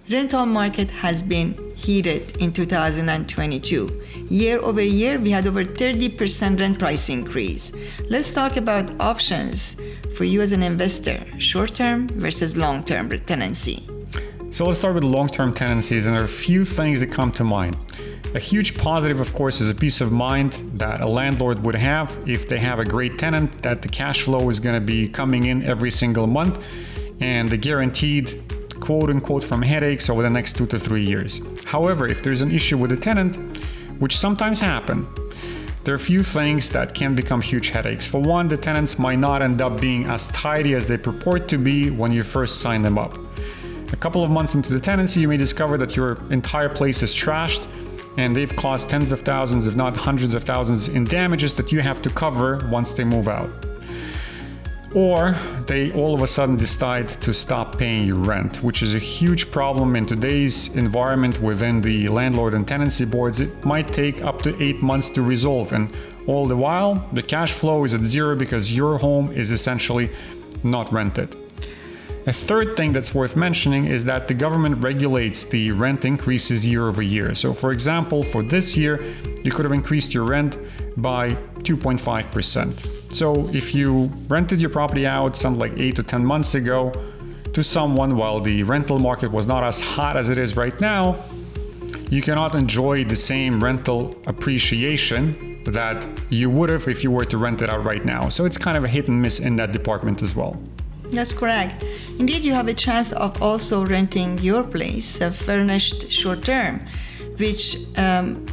Rental market has been heated in 2022. Year over year, we had over 30% rent price increase. Let's talk about options for you as an investor, short-term versus long-term tenancy. So let's start with long-term tenancies, and there are a few things that come to mind. A huge positive, of course, is a peace of mind that a landlord would have if they have a great tenant, that the cash flow is going to be coming in every single month, and the guaranteed quote unquote from headaches over the next 2 to 3 years. However, if there's an issue with the tenant, which sometimes happen, there are a few things that can become huge headaches. For one, the tenants might not end up being as tidy as they purport to be when you first sign them up. A couple of months into the tenancy, you may discover that your entire place is trashed and they've caused tens of thousands, if not hundreds of thousands in damages that you have to cover once they move out. Or they all of a sudden decide to stop paying you rent, which is a huge problem in today's environment within the landlord and tenancy boards. It might take up to 8 months to resolve, and all the while the cash flow is at zero because your home is essentially not rented. A third thing that's worth mentioning is that the government regulates the rent increases year over year. So for example, for this year, you could have increased your rent by 2.5%. So if you rented your property out something like 8 to 10 months ago to someone while the rental market was not as hot as it is right now, you cannot enjoy the same rental appreciation that you would have if you were to rent it out right now. So it's kind of a hit and miss in that department as well. That's correct. Indeed, you have a chance of also renting your place furnished short-term, which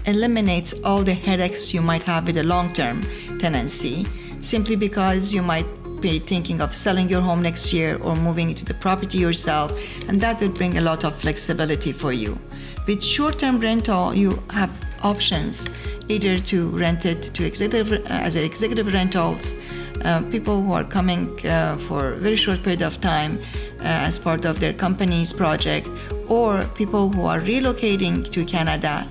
eliminates all the headaches you might have with a long-term tenancy, simply because you might be thinking of selling your home next year or moving into the property yourself, and that will bring a lot of flexibility for you. With short-term rental, you have options either to rent it to executive rentals, people who are coming for a very short period of time as part of their company's project, or people who are relocating to Canada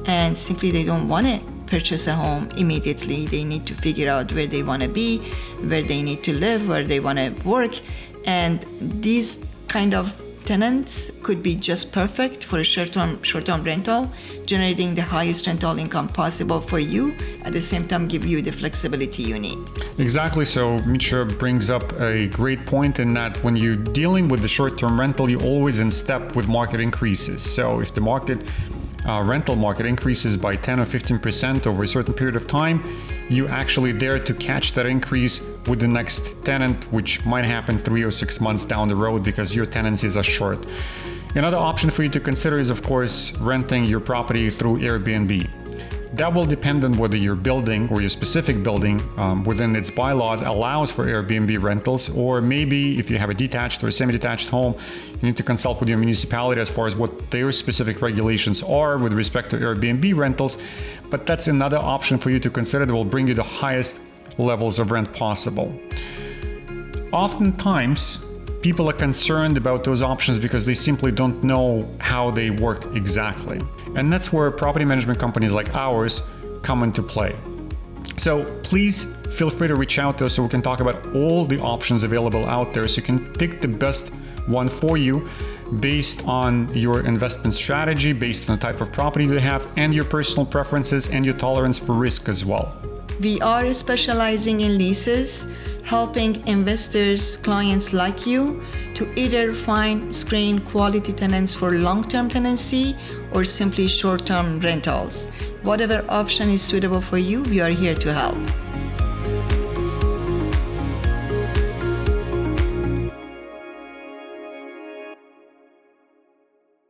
and simply they don't want to purchase a home immediately. They need to figure out where they want to be, where they need to live, where they want to work, and these kind of tenants could be just perfect for a short-term rental, generating the highest rental income possible for you, at the same time give you the flexibility you need. Exactly. So Mitra brings up a great point in that when you're dealing with the short-term rental, you're always in step with market increases. So if the rental market increases by 10 or 15% over a certain period of time, you actually there to catch that increase with the next tenant, which might happen 3 or 6 months down the road because your tenancies are short. Another option for you to consider is, of course, renting your property through Airbnb. That will depend on whether your building or your specific building within its bylaws allows for Airbnb rentals, or maybe if you have a detached or semi-detached home, you need to consult with your municipality as far as what their specific regulations are with respect to Airbnb rentals. But that's another option for you to consider that will bring you the highest levels of rent possible. Oftentimes, people are concerned about those options because they simply don't know how they work exactly. And that's where property management companies like ours come into play. So please feel free to reach out to us so we can talk about all the options available out there so you can pick the best one for you based on your investment strategy, based on the type of property you have, and your personal preferences and your tolerance for risk as well. We are specializing in leases, helping investors, clients like you, to either screen quality tenants for long-term tenancy or simply short-term rentals. Whatever option is suitable for you, we are here to help.